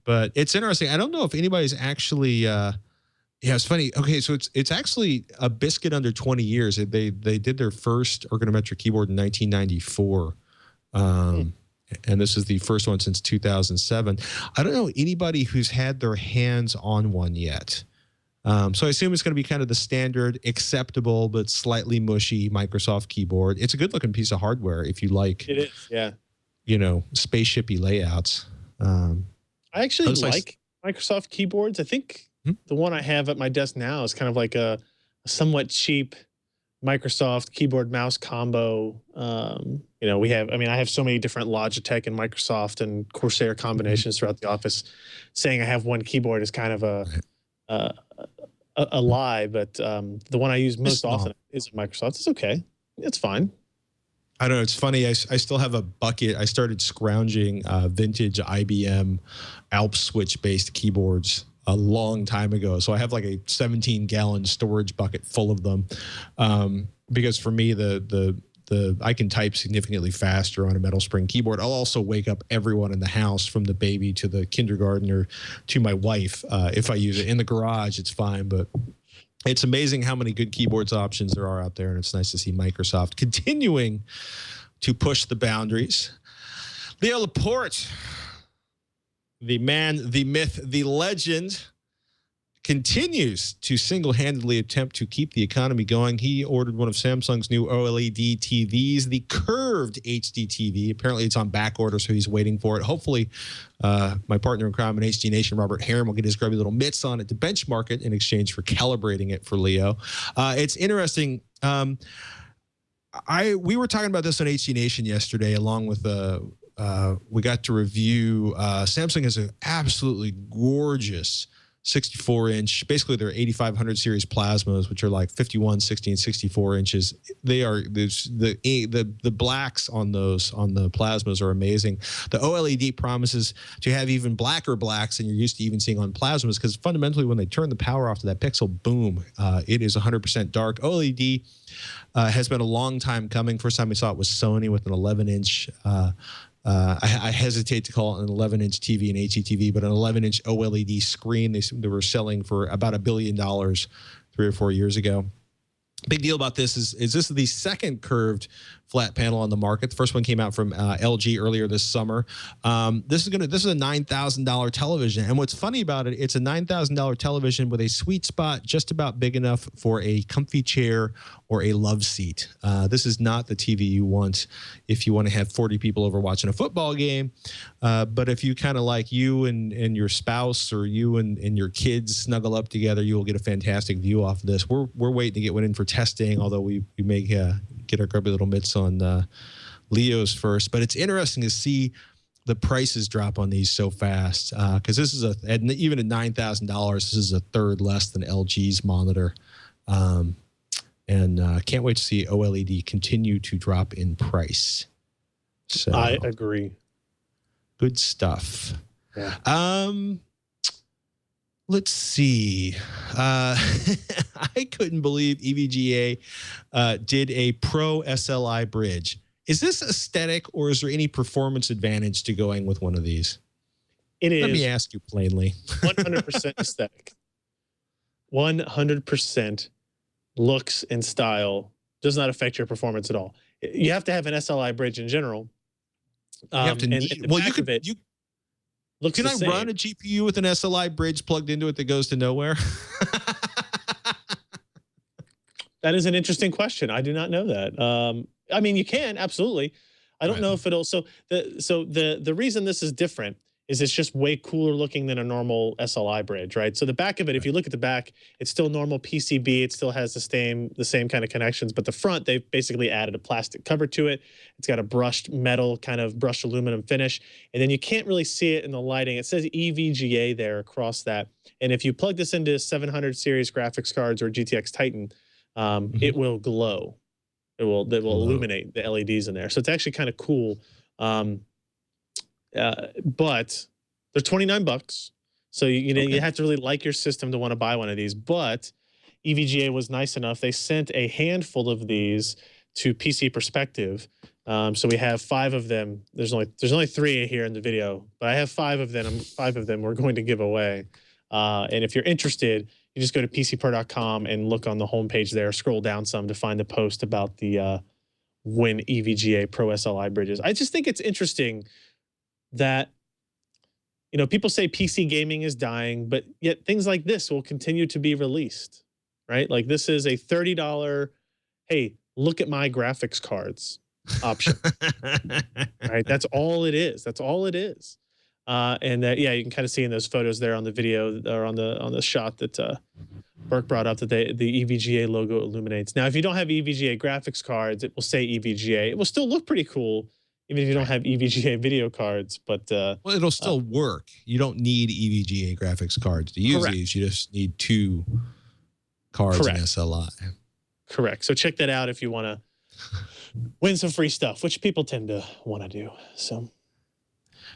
But it's interesting. I don't know if anybody's actually it's funny. Okay, so it's actually a biscuit under 20 years. They did their first ergonometric keyboard in 1994. And this is the first one since 2007. I don't know anybody who's had their hands on one yet. So I assume it's going to be kind of the standard, acceptable, but slightly mushy Microsoft keyboard. It's a good-looking piece of hardware if you like. It is, yeah. Spaceshipy layouts. I actually like Microsoft keyboards. I think the one I have at my desk now is kind of like a somewhat cheap Microsoft keyboard mouse combo. I have so many different Logitech and Microsoft and Corsair combinations throughout the office. Saying I have one keyboard is kind of a lie, but the one I use most often is Microsoft. It's okay. It's fine. I don't know. It's funny. I still have a bucket. I started scrounging vintage IBM Alp switch based keyboards a long time ago. So I have like a 17-gallon storage bucket full of them, because for me, I can type significantly faster on a metal spring keyboard. I'll also wake up everyone in the house, from the baby to the kindergartner to my wife. If I use it in the garage, it's fine. But it's amazing how many good keyboards options there are out there, and it's nice to see Microsoft continuing to push the boundaries. Leo Laporte, the man, the myth, the legend, continues to single-handedly attempt to keep the economy going. He ordered one of Samsung's new OLED TVs, the curved HD TV. Apparently, it's on back order, so he's waiting for it. Hopefully, my partner in crime in HD Nation, Robert Harron, will get his grubby little mitts on it to benchmark it in exchange for calibrating it for Leo. It's interesting. We were talking about this on HD Nation yesterday, along with we got to review. Samsung has an absolutely gorgeous 64-inch. Basically, they're 8500 series plasmas, which are like 51, 60, and 64 inches. They are the blacks on those on the plasmas are amazing. The OLED promises to have even blacker blacks than you're used to even seeing on plasmas, because fundamentally, when they turn the power off to that pixel, boom, it is 100% dark. OLED has been a long time coming. First time we saw it was Sony with an 11-inch. I hesitate to call it an 11-inch TV and HDTV, but an 11-inch OLED screen. They were selling for about $1 billion 3 or 4 years ago. Big deal about this is this is the second curved flat panel on the market. The first one came out from LG earlier this summer. This is a $9,000 television, and what's funny about it, it's a $9,000 television with a sweet spot just about big enough for a comfy chair or a love seat. This is not the TV you want if you want to have 40 people over watching a football game, but if you kind of like you and your spouse, or you and your kids snuggle up together, you will get a fantastic view off of this. We're waiting to get one in for testing, although we may get our grubby little mitts on Leo's first. But it's interesting to see the prices drop on these so fast, because this is even at $9,000, this is a third less than LG's monitor. And can't wait to see OLED continue to drop in price. So I agree. Good stuff. Yeah. Let's see. I couldn't believe EVGA did a Pro SLI bridge. Is this aesthetic, or is there any performance advantage to going with one of these? It is. Let me ask you plainly. 100% aesthetic. 100% looks and style does not affect your performance at all. You have to have an SLI bridge in general. You have to Looks Can the I same. run a GPU with an SLI bridge plugged into it that goes to nowhere? That is an interesting question. I do not know that. I mean, you can, absolutely. I don't know if it'll. So the reason this is different is it's just way cooler looking than a normal SLI bridge, right? So the back of it, if you look at the back, it's still normal PCB. It still has the same kind of connections, but the front, they've basically added a plastic cover to it. It's got a brushed metal, kind of brushed aluminum finish, and then you can't really see it in the lighting. It says EVGA there across that, and if you plug this into 700 series graphics cards or GTX Titan, it will glow. It will illuminate the LEDs in there. So it's actually kind of cool. But they're $29. So you have to really like your system to want to buy one of these. But EVGA was nice enough. They sent a handful of these to PC Perspective. So we have 5 of them. There's only 3 here in the video, but I have 5 of them. 5 of them we're going to give away. And if you're interested, you just go to PCPer.com and look on the homepage there. Scroll down some to find the post about the Win EVGA Pro SLI bridges. I just think it's interesting that, people say PC gaming is dying, but yet things like this will continue to be released, right? Like this is a $30, hey, look at my graphics cards option, right? That's all it is. That's all it is. And that, you can kind of see in those photos there on the video, or on the shot that Burke brought up, that the EVGA logo illuminates. Now, if you don't have EVGA graphics cards, it will say EVGA. It will still look pretty cool, even if you don't have EVGA video cards. But well, it'll still work. You don't need EVGA graphics cards to use these. You just need 2 cards in SLI. Correct. So check that out if you want to win some free stuff, which people tend to want to do. So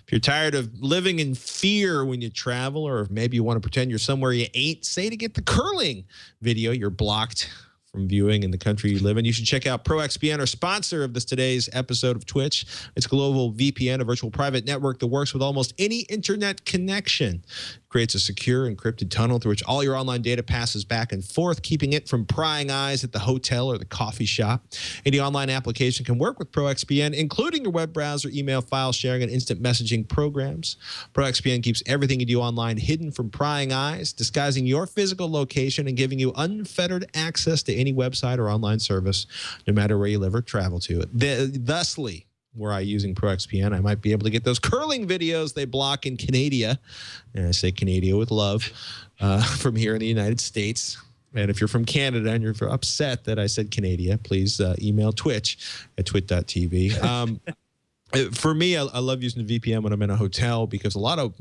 if you're tired of living in fear when you travel, or if maybe you want to pretend you're somewhere you ain't, say to get the curling video you're blocked from viewing in the country you live in, you should check out ProXPN, our sponsor of today's episode of Twitch. It's a global VPN, a virtual private network that works with almost any internet connection. It creates a secure encrypted tunnel through which all your online data passes back and forth, keeping it from prying eyes at the hotel or the coffee shop. Any online application can work with ProXPN, including your web browser, email, file sharing, and instant messaging programs. ProXPN keeps everything you do online hidden from prying eyes, disguising your physical location and giving you unfettered access to any website or online service, no matter where you live or travel to. Thusly, were I using ProXPN, I might be able to get those curling videos they block in Canada. And I say Canada with love, from here in the United States. And if you're from Canada and you're upset that I said Canada, please email Twitch at twit.tv. For me, I love using the VPN when I'm in a hotel because a lot of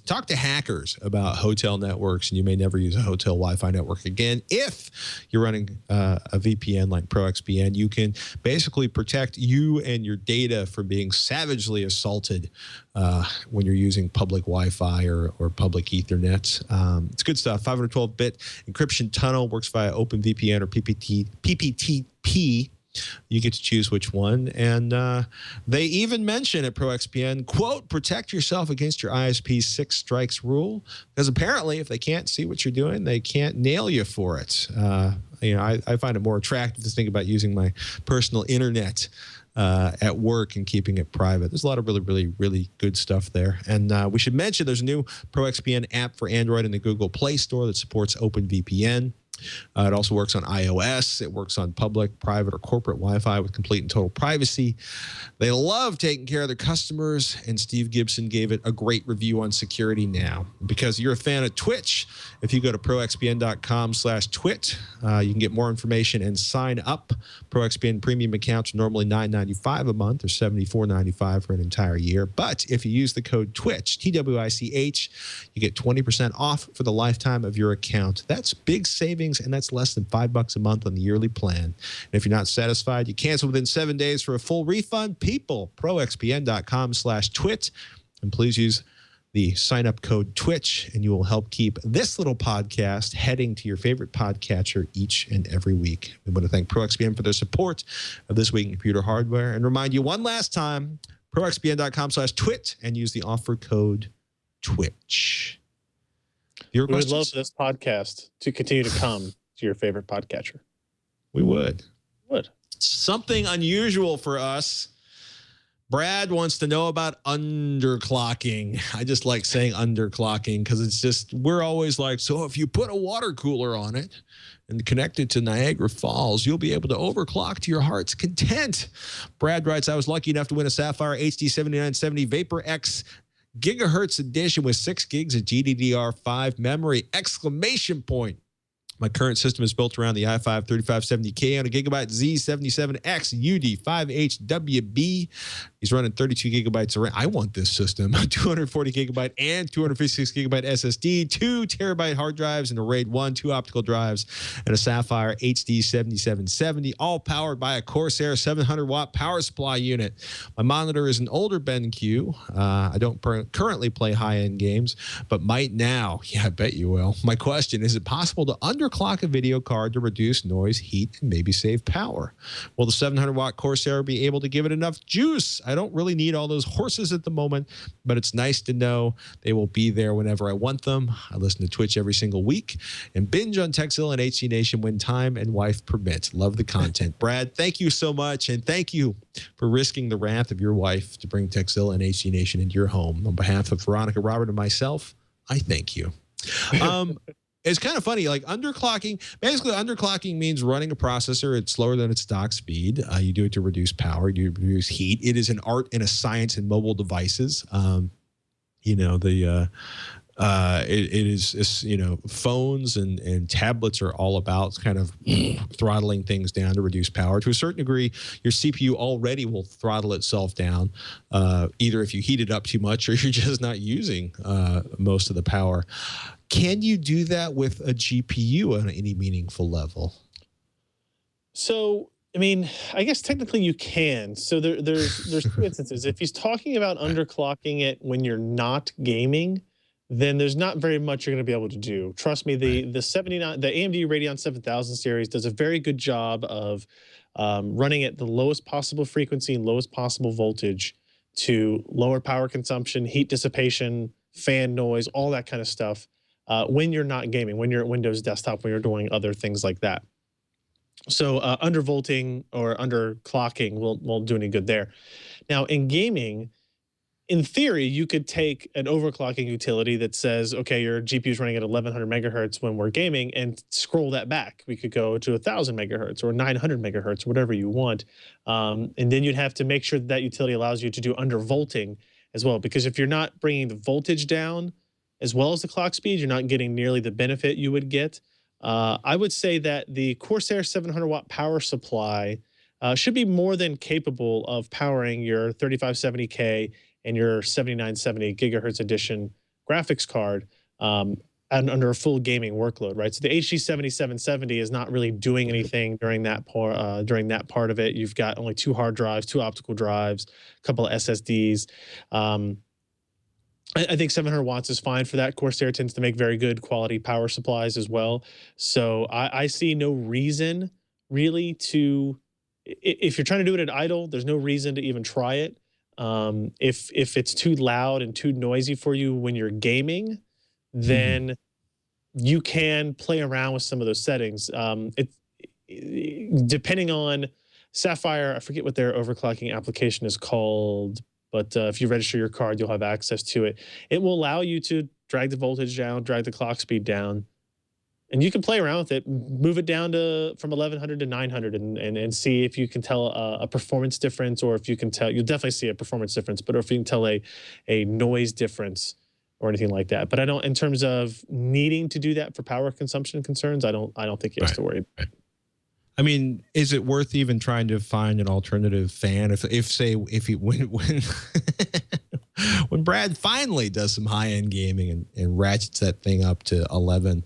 talk to hackers about hotel networks, and you may never use a hotel Wi-Fi network again. If you're running a VPN like ProXPN, you can basically protect you and your data from being savagely assaulted when you're using public Wi-Fi or public Ethernet. It's good stuff. 512-bit encryption tunnel works via OpenVPN or PPTP. You get to choose which one. And they even mention at ProXPN, quote, protect yourself against your ISP's 6 strikes rule. Because apparently, if they can't see what you're doing, they can't nail you for it. I find it more attractive to think about using my personal internet at work and keeping it private. There's a lot of really, really, really good stuff there. And we should mention there's a new ProXPN app for Android in the Google Play Store that supports OpenVPN. It also works on iOS. It works on public, private, or corporate Wi-Fi with complete and total privacy. They love taking care of their customers, and Steve Gibson gave it a great review on security now. Because you're a fan of Twitch, if you go to proxpn.com/twit, you can get more information and sign up. ProXPN premium accounts are normally $9.95 a month or $74.95 for an entire year. But if you use the code TWICH, TWICH, you get 20% off for the lifetime of your account. That's big savings, and that's less than $5 a month on the yearly plan. And if you're not satisfied, you cancel within 7 days for a full refund. People, proxpn.com/twit, and please use the sign-up code TWICH, and you will help keep this little podcast heading to your favorite podcatcher each and every week. We want to thank ProXPN for their support of This Week in Computer Hardware, and remind you one last time, proxpn.com/twit, and use the offer code TWICH. We would love this podcast to continue to come to your favorite podcatcher. We would. Would. Something unusual for us. Brad wants to know about underclocking. I just like saying underclocking because it's just, we're always like, so if you put a water cooler on it and connect it to Niagara Falls, you'll be able to overclock to your heart's content. Brad writes, I was lucky enough to win a Sapphire HD 7970 Vapor X Gigahertz edition with 6 gigs of GDDR5 memory, exclamation point. My current system is built around the i5 3570K on a Gigabyte Z77X UD5HWB. He's running 32 gigabytes of RAM. I want this system. 240 gigabyte and 256 gigabyte SSD, 2 terabyte hard drives, and a RAID 1, 2 optical drives, and a Sapphire HD 7770, all powered by a Corsair 700-watt power supply unit. My monitor is an older BenQ. I don't currently play high-end games, but might now. Yeah, I bet you will. My question, is it possible to underclock a video card to reduce noise, heat, and maybe save power? Will the 700-watt Corsair be able to give it enough juice? I don't really need all those horses at the moment, but it's nice to know they will be there whenever I want them. I listen to Twitch every single week and binge on Texil and HC Nation when time and wife permit. Love the content. Brad, thank you so much, and thank you for risking the wrath of your wife to bring Texil and HC Nation into your home. On behalf of Veronica, Robert, and myself, I thank you. It's kind of funny, like underclocking. Basically, underclocking means running a processor at slower than its stock speed. You do it to reduce power, you reduce heat. It is an art and a science in mobile devices. It is, phones and tablets are all about kind of throttling things down to reduce power. To a certain degree, your CPU already will throttle itself down, either if you heat it up too much or you're just not using most of the power. Can you do that with a GPU on any meaningful level? So, I mean, I guess technically you can. So there's 2 instances. If he's talking about underclocking it when you're not gaming, then there's not very much you're going to be able to do. Trust me, the AMD Radeon 7000 series does a very good job of running at the lowest possible frequency and lowest possible voltage to lower power consumption, heat dissipation, fan noise, all that kind of stuff. When you're not gaming, when you're at Windows desktop, when you're doing other things like that. So undervolting or underclocking won't do any good there. Now in gaming, in theory, you could take an overclocking utility that says, okay, your GPU is running at 1100 megahertz when we're gaming, and scroll that back. We could go to 1000 megahertz or 900 megahertz, whatever you want. And then you'd have to make sure that utility allows you to do undervolting as well, because if you're not bringing the voltage down as well as the clock speed, you're not getting nearly the benefit you would get. I would say that the Corsair 700-watt power supply should be more than capable of powering your 3570K and your 7970 gigahertz edition graphics card and under a full gaming workload, right? So the HD 7770 is not really doing anything during that part of it. You've got only 2 hard drives, 2 optical drives, a couple of SSDs. I think 700 watts is fine for that. Corsair tends to make very good quality power supplies as well. So I see no reason really to, if you're trying to do it at idle, there's no reason to even try it. If it's too loud and too noisy for you when you're gaming, then you can play around with some of those settings. Depending on Sapphire, I forget what their overclocking application is called, but if you register your card, you'll have access to it. It will allow you to drag the voltage down, drag the clock speed down, and you can play around with it, move it down to from 1100 to 900 and see if you can tell a performance difference, or if you can tell, you'll definitely see a performance difference, but if you can tell a noise difference or anything like that. But I don't, in terms of needing to do that for power consumption concerns, I don't think you have to worry about it. I mean, is it worth even trying to find an alternative fan? When Brad finally does some high-end gaming and ratchets that thing up to 11,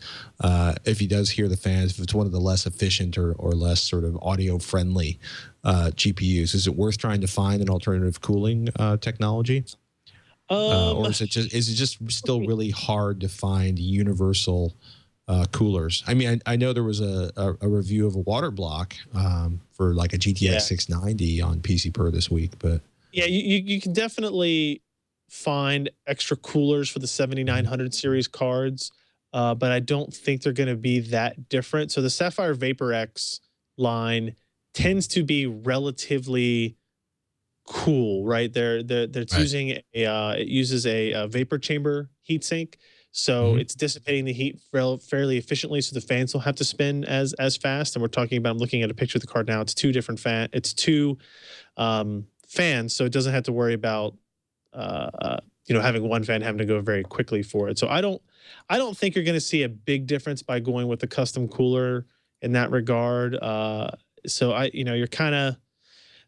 if he does hear the fans, if it's one of the less efficient or less sort of audio-friendly GPUs, is it worth trying to find an alternative cooling technology? Or is it just still really hard to find universal coolers? I mean, I know there was a review of a water block for like a GTX 690 on PC this week, but yeah, you can definitely find extra coolers for the 7900 series cards, but I don't think they're going to be that different. So the Sapphire Vapor X line tends to be relatively cool, right? It's using it uses a vapor chamber heatsink, so it's dissipating the heat fairly efficiently, so the fans don't have to spin as fast. And we're talking about, I'm looking at a picture of the card now, it's two fans, so it doesn't have to worry about having one fan having to go very quickly for it. So I don't think you're going to see a big difference by going with a custom cooler in that regard. So you're kind of,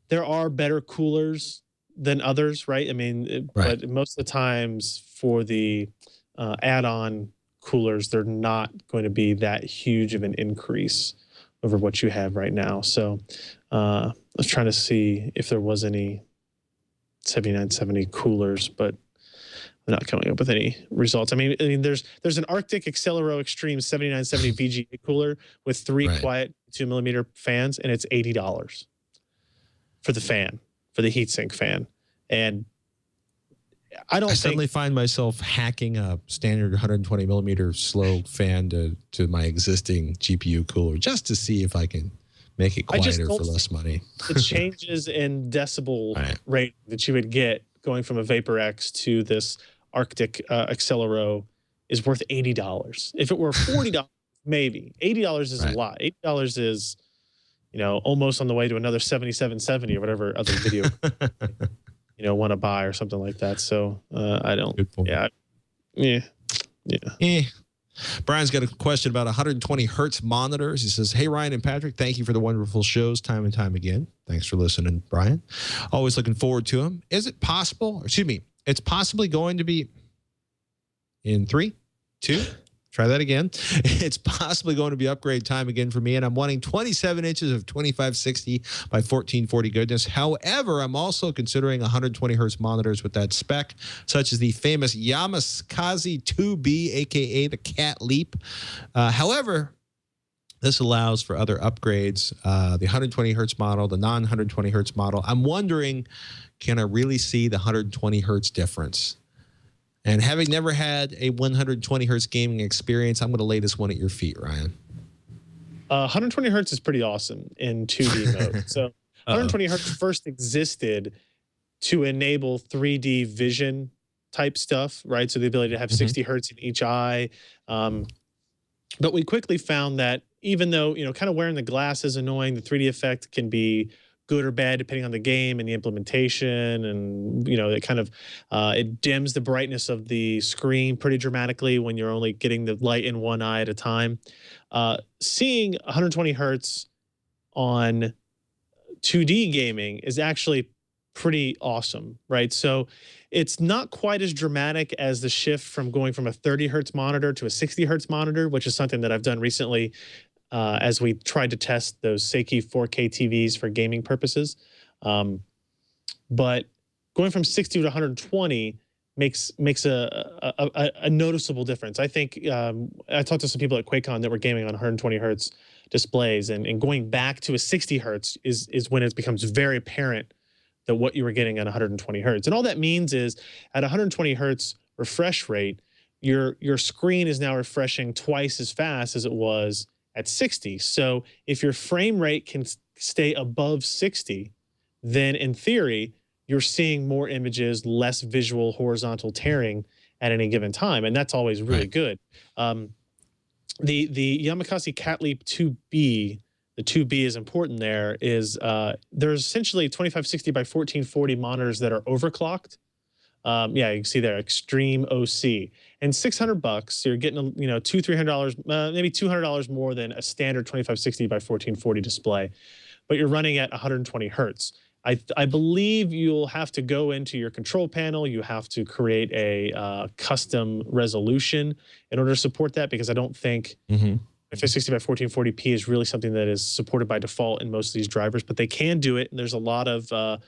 there are better coolers than others, right? I mean, but most of the times for the add-on coolers, they're not going to be that huge of an increase over what you have right now. So I was trying to see if there was any 7970 coolers, but I'm not coming up with any results. I mean, there's an Arctic Accelero Extreme 7970 VGA cooler with 3 quiet 2mm fans, and it's $80 for the fan, for the heatsink fan. And I suddenly find myself hacking a standard 120mm slow fan to my existing GPU cooler just to see if I can make it quieter for less money. The changes in decibel rate that you would get going from a Vapor X to this Arctic Accelero is worth $80. If it were $40, maybe. $80 is a lot. $80 is, almost on the way to another 7770 or whatever other video want to buy or something like that. So I don't. Good point. Yeah. Brian's got a question about 120 hertz monitors. He says, "Hey, Ryan and Patrick, thank you for the wonderful shows time and time again." Thanks for listening, Brian. Always looking forward to them. Is it possible? Excuse me. It's possibly going to be in 3, 2. Try that again. It's possibly going to be upgrade time again for me, and I'm wanting 27 inches of 2560 by 1440 goodness. However, I'm also considering 120 hertz monitors with that spec, such as the famous Yamakaze 2B, aka the Cat Leap. However, this allows for other upgrades, the 120 hertz model, the non-120 hertz model. I'm wondering, can I really see the 120 hertz difference? And having never had a 120 hertz gaming experience, I'm going to lay this one at your feet, Ryan. 120 hertz is pretty awesome in 2D mode. So 120 hertz first existed to enable 3D vision type stuff, right? So the ability to have 60 hertz in each eye. But we quickly found that even though, kind of wearing the glass is annoying, the 3D effect can be good or bad depending on the game and the implementation, and it kind of it dims the brightness of the screen pretty dramatically when you're only getting the light in one eye at a time. Seeing 120 hertz on 2D gaming is actually pretty awesome, right? So it's not quite as dramatic as the shift from going from a 30 hertz monitor to a 60 hertz monitor, which is something that I've done recently as we tried to test those Seiki 4K TVs for gaming purposes. But going from 60 to 120 makes a noticeable difference. I think I talked to some people at QuakeCon that were gaming on 120 hertz displays, and going back to a 60 hertz is when it becomes very apparent that what you were getting at 120 hertz. And all that means is at 120 hertz refresh rate, your screen is now refreshing twice as fast as it was at 60. So if your frame rate can stay above 60, then in theory, you're seeing more images, less visual horizontal tearing at any given time. And that's always really good. The Yamakasi Cat Leap 2B, the 2B is important there, is there's essentially 2560 by 1440 monitors that are overclocked. Yeah, you can see there, extreme OC. And $600, so you're getting, you know, $200-$300, maybe $200 more than a standard 2560 by 1440 display. But you're running at 120 hertz. I believe you'll have to go into your control panel. You have to create a custom resolution in order to support that, because I don't think 5060 by 1440p is really something that is supported by default in most of these drivers, but they can do it. And there's a lot of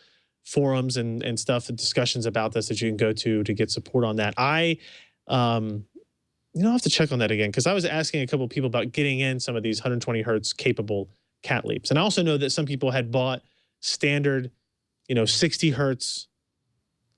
forums and stuff and discussions about this that you can go to get support on that. I have to check on that again, because I was asking a couple of people about getting in some of these 120 hertz capable Cat Leaps. And I also know that some people had bought standard, 60 hertz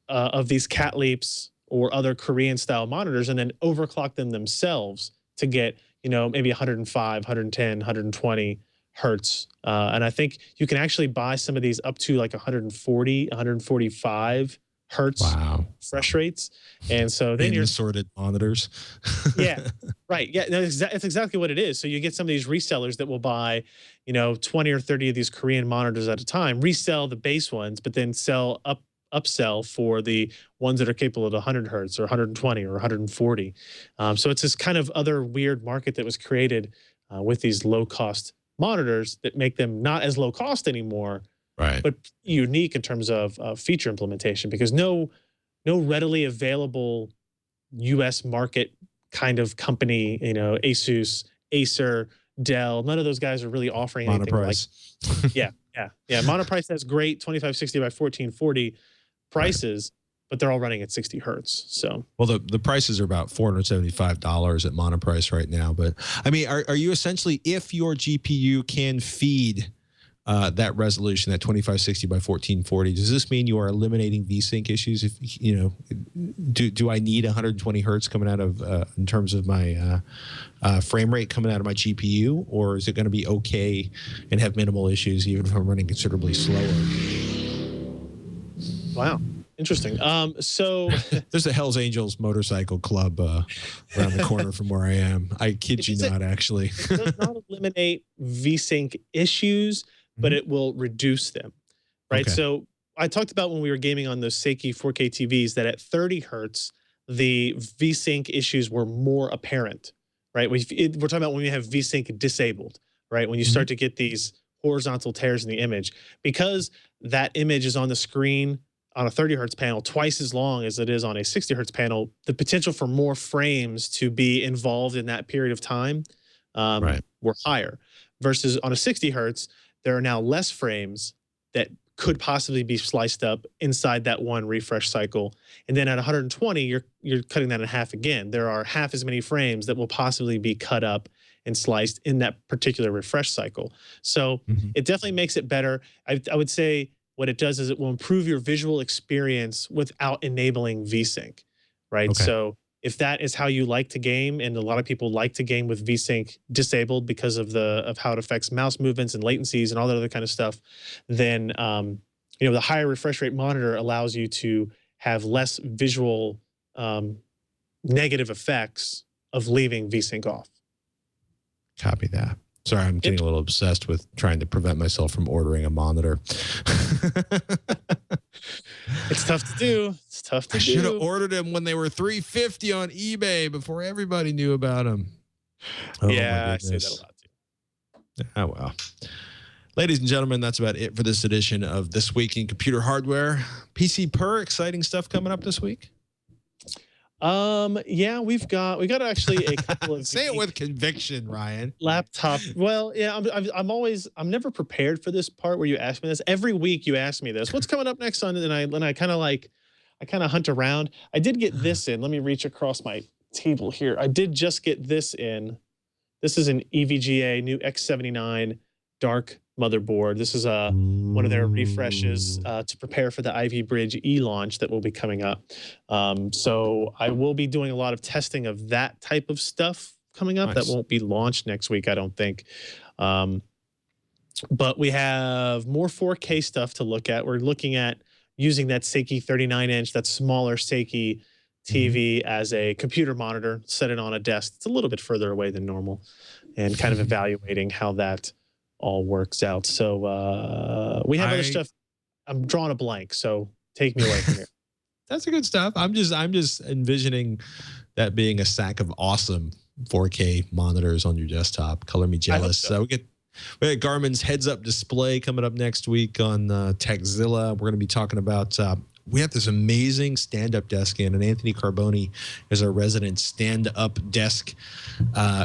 of these Cat Leaps or other Korean style monitors, and then overclock them themselves to get, maybe 105, 110, 120 hertz. And I think you can actually buy some of these up to like 140, 145 hertz refresh rates. And so then you're assorted monitors. Yeah, right. Yeah, no, it's exactly what it is. So you get some of these resellers that will buy, 20 or 30 of these Korean monitors at a time, resell the base ones, but then upsell for the ones that are capable of 100 hertz or 120 or 140. So it's this kind of other weird market that was created with these low cost monitors that make them not as low cost anymore, but unique in terms of feature implementation, because no readily available US market kind of company, Asus, Acer, Dell, none of those guys are really offering anything like. Yeah. Monoprice has great 2560 by 1440 prices, but they're all running at 60 hertz. So, well, the prices are about $475 at Monoprice right now. But I mean, are you essentially, if your GPU can feed that resolution, that 2560 by 1440, does this mean you are eliminating VSync issues? If do I need 120 hertz coming out of in terms of my frame rate coming out of my GPU, or is it going to be okay and have minimal issues even if I'm running considerably slower? Wow, interesting. So there's a Hell's Angels motorcycle club around the corner from where I am. I kid you not, actually. It does not eliminate VSync issues, but it will reduce them, right? Okay. So I talked about when we were gaming on those Seiki 4K TVs that at 30 hertz, the VSync issues were more apparent, right? We're talking about when we have VSync disabled, right? When you start to get these horizontal tears in the image, because that image is on the screen on a 30 hertz panel twice as long as it is on a 60 hertz panel, the potential for more frames to be involved in that period of time were higher. Versus on a 60 hertz, there are now less frames that could possibly be sliced up inside that one refresh cycle. And then at 120, you're cutting that in half again. There are half as many frames that will possibly be cut up and sliced in that particular refresh cycle. So it definitely makes it better. I would say what it does is it will improve your visual experience without enabling VSync, right? Okay. So if that is how you like to game, and a lot of people like to game with VSync disabled because of how it affects mouse movements and latencies and all that other kind of stuff, then the higher refresh rate monitor allows you to have less visual negative effects of leaving VSync off. Copy that. Sorry, I'm getting a little obsessed with trying to prevent myself from ordering a monitor. It's tough to do. It's tough to do. I should have ordered them when they were $350 on eBay before everybody knew about them. Oh, yeah, I say that a lot too. Oh, well. Ladies and gentlemen, that's about it for this edition of This Week in Computer Hardware. PC Per, exciting stuff coming up this week. Yeah, we got actually a couple of say it with conviction, Ryan. Laptop. Well, yeah, I'm never prepared for this part where you ask me this. Every week you ask me this. What's coming up next on? And I kind of hunt around. I did get this in. Let me reach across my table here. I did just get this in. This is an EVGA new X79 dark motherboard. This is one of their refreshes to prepare for the Ivy Bridge E launch that will be coming up. So I will be doing a lot of testing of that type of stuff coming up. Nice. That won't be launched next week, I don't think. But we have more 4K stuff to look at. We're looking at using that Seiki 39-inch, that smaller Seiki TV as a computer monitor, set it on a desk. It's a little bit further away than normal, and kind of evaluating how that all works out. So we have other stuff. I'm drawing a blank, so take me away from here. That's a good stuff. I'm just envisioning that being a stack of awesome 4K monitors on your desktop. Color me jealous. So we got Garmin's heads-up display coming up next week on Techzilla. We're going to be talking about. We have this amazing stand-up desk in, and Anthony Carboni is our resident stand-up desk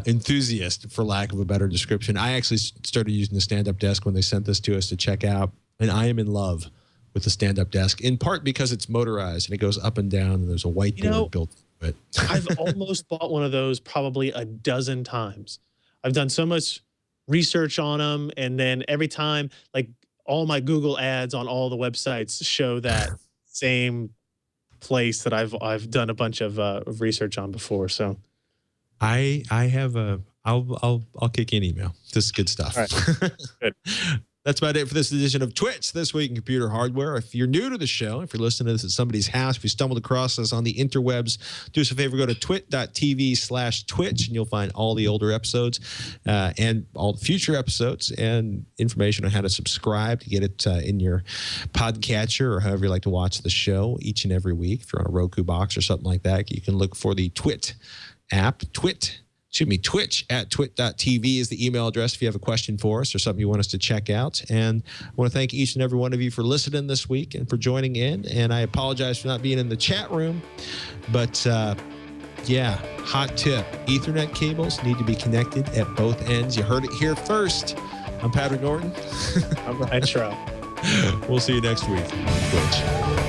enthusiast, for lack of a better description. I actually started using the stand-up desk when they sent this to us to check out, and I am in love with the stand-up desk, in part because it's motorized and it goes up and down, and there's a whiteboard built into it. I've almost bought one of those probably a dozen times. I've done so much research on them, and then every time, like, all my Google ads on all the websites show that same place that I've done a bunch of research on before. So I have I'll kick you an email. This is good stuff. All right. Good. That's about it for this edition of Twitch, This Week in Computer Hardware. If you're new to the show, if you're listening to this at somebody's house, if you stumbled across us on the interwebs, do us a favor, go to twit.tv/Twitch, and you'll find all the older episodes and all the future episodes and information on how to subscribe to get it in your podcatcher or however you like to watch the show each and every week. If you're on a Roku box or something like that, you can look for the Twit app, Twitch at twit.tv is the email address if you have a question for us or something you want us to check out. And I want to thank each and every one of you for listening this week and for joining in. And I apologize for not being in the chat room. But yeah, hot tip. Ethernet cables need to be connected at both ends. You heard it here first. I'm Patrick Norton. I'm Ryan Schraub. We'll see you next week on Twitch.